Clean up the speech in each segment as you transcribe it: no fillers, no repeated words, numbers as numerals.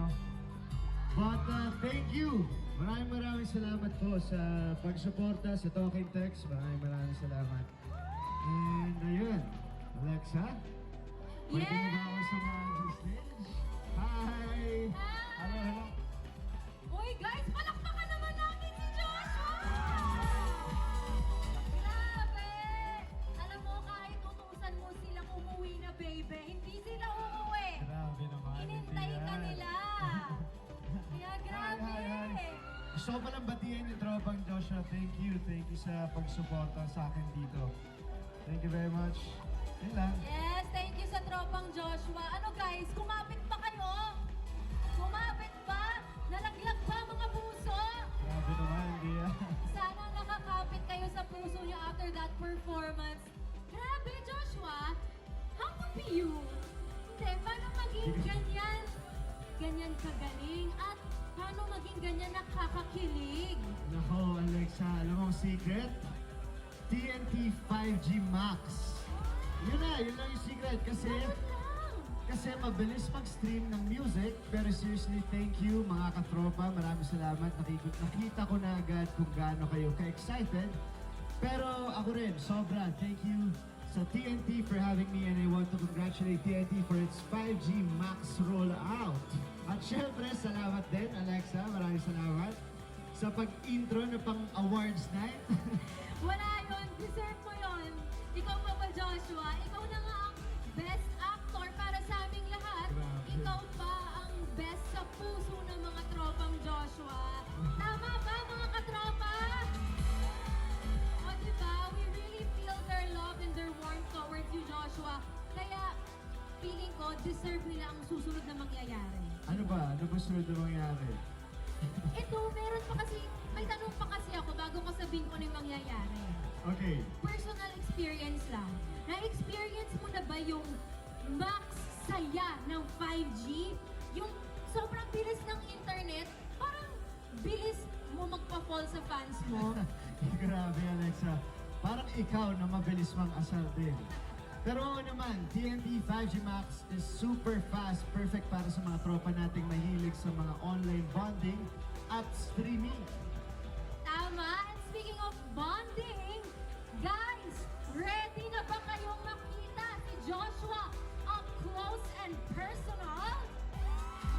no? But thank you! Maraming salamat po sa pagsuporta sa Talking Text. Maraming salamat. And ayun, Alexa, pwede mo ba ako samahan sa stage? Hi! Hello. Uy guys, palakpakan naman natin si Joshua! Grabe! Alam mo, kahit utusan mo silang umuwi na, baby, hindi sila uuwi. Grabe naman. Inintay ka nila. Kaya grabe. Hi. Gusto ko palang batiin yung tropang Joshua. Thank you sa pagsuporta sa akin dito. Thank you very much. Yun lang. Yes, thank you sa tropang Joshua. Ano guys, kumapit pa kayo? Kumapit pa? Nalaglag pa mga puso? Grabe naman, hindi Sana nakakapit kayo sa puso niyo after that performance. Grabe, Joshua! How to be you? Hindi, paano maging ganyan kagaling? At paano maging ganyan nakakakilig? Nako, Alexa, alam mo ang secret? TNT 5G Max. Yun lang yung secret kasi Dapat lang! kasi mabilis mag-stream ng music. Pero seriously, thank you mga katropa. Maraming salamat. Nakita ko na agad kung gaano kayo ka-excited. Pero ako rin, sobra. Thank you sa TNT for having me and I want to congratulate TNT for its 5G Max rollout. At syempre, salamat din, Alexa. Maraming salamat sa pag-intro na pang awards night. Wala yun! Deserve mo yun! Ikaw pa ba, Joshua? Ikaw na nga ang best actor para sa aming lahat. Grabe. Ikaw pa ang best sa puso ng mga tropang Joshua. Tama ba, mga katropa? O diba? We really feel their love and their warmth towards you, Joshua. Kaya, feeling ko, deserve nila ang susunod na mangyayari. Ano ba? Ano ba sunod na mangyari? Ito, meron pa kasi, may tanong pa kasi ako bago ko sabihin ko na yung mangyayari. Okay. Personal experience lang. Na-experience mo na ba yung max saya ng 5G? Yung sobrang bilis ng internet, parang bilis mo magpa-fall sa fans mo. Grabe, Alexa. Parang ikaw na mabilis mang-asar din. Pero oo naman, TNT 5G Max is super fast, perfect para sa mga tropa nating mahilig sa mga online bonding at streaming. Tama. And speaking of bonding, guys, ready na ba kayong makita si Joshua up close and personal?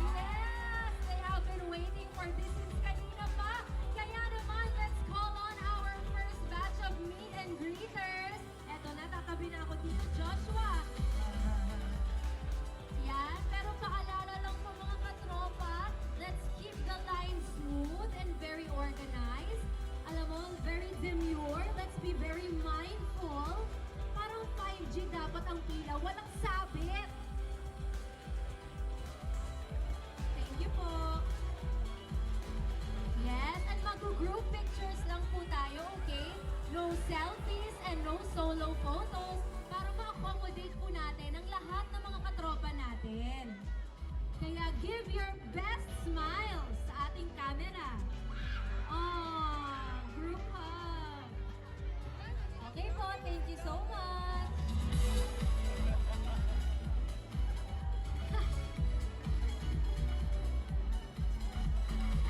Yes! They have been waiting for this since kanina pa. Kaya naman, let's call on our first batch of meet and greeters. Eto na, tatabi na ako dito, Joshua. Yan, pero paalala lang po mga katropa, let's keep the line smooth and very organized. Alam mo, very demure. Let's be very mindful. Parang 5G dapat ang pila, walang sabit. Thank you po. Yes, and mag-group pictures lang po tayo, okay? No selfies and no solo photos para ma-accommodate po natin ang lahat ng mga katropa natin. Kaya give your best smile sa ating camera. Group hug. Okay po, thank you so much.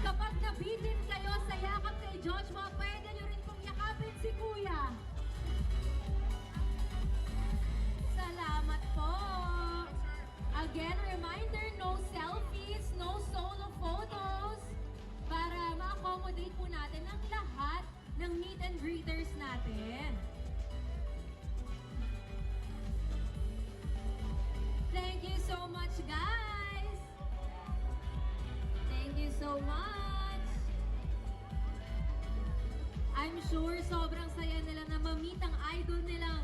Kapag nabitin kayo sa yakap kay Joshua, pwede nyo rin pong yakapin si Kuya. Salamat po. Again, reminder, no selfies, no solo photos para ma-accommodate po natin ang lahat ng meet and greeters natin. Thank you so much, guys. Thank you so much. I'm sure sobrang saya nila na ma-meet ang idol nila,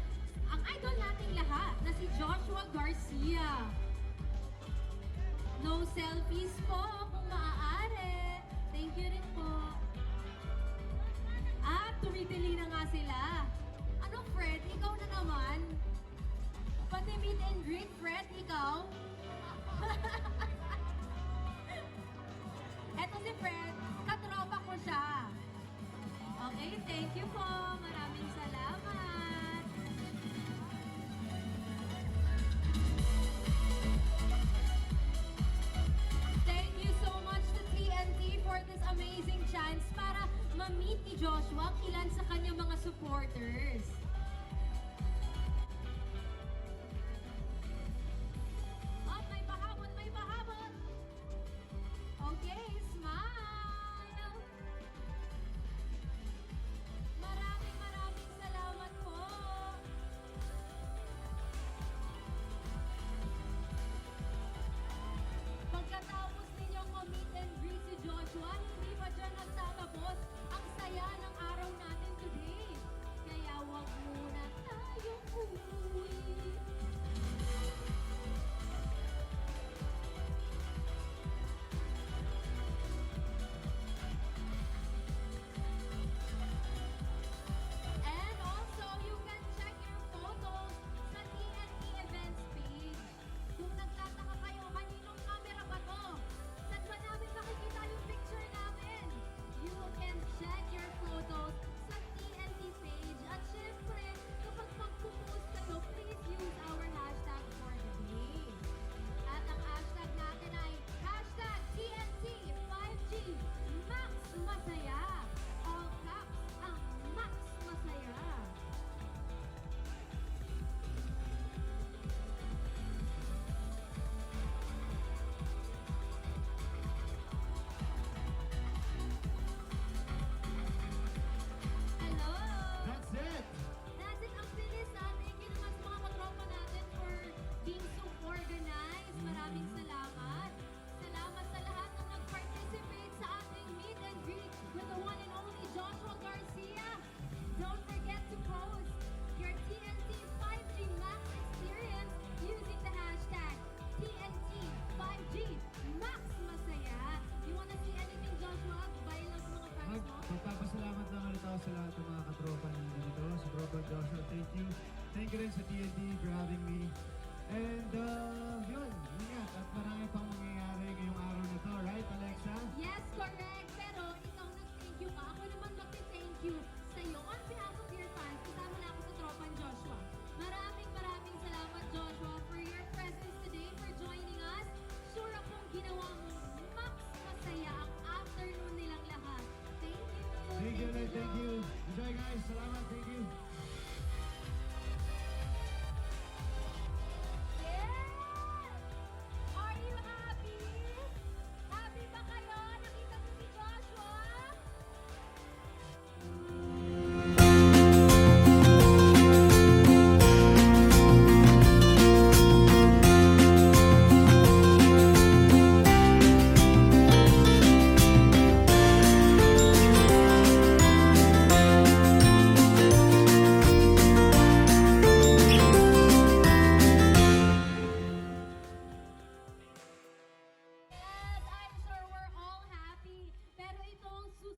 ang idol nating lahat na si Joshua Garcia. No selfies po kung maaari. Thank you rin po. Tumitili na nga sila. Ano, Fred? Ikaw na naman? Pati meet and greet, Fred, ikaw? Eto si Fred, katropa ko siya. Okay, thank you po. Maraming salamat. Thank you ma-meet ni Joshua ang ilan sa kanyang mga supporters.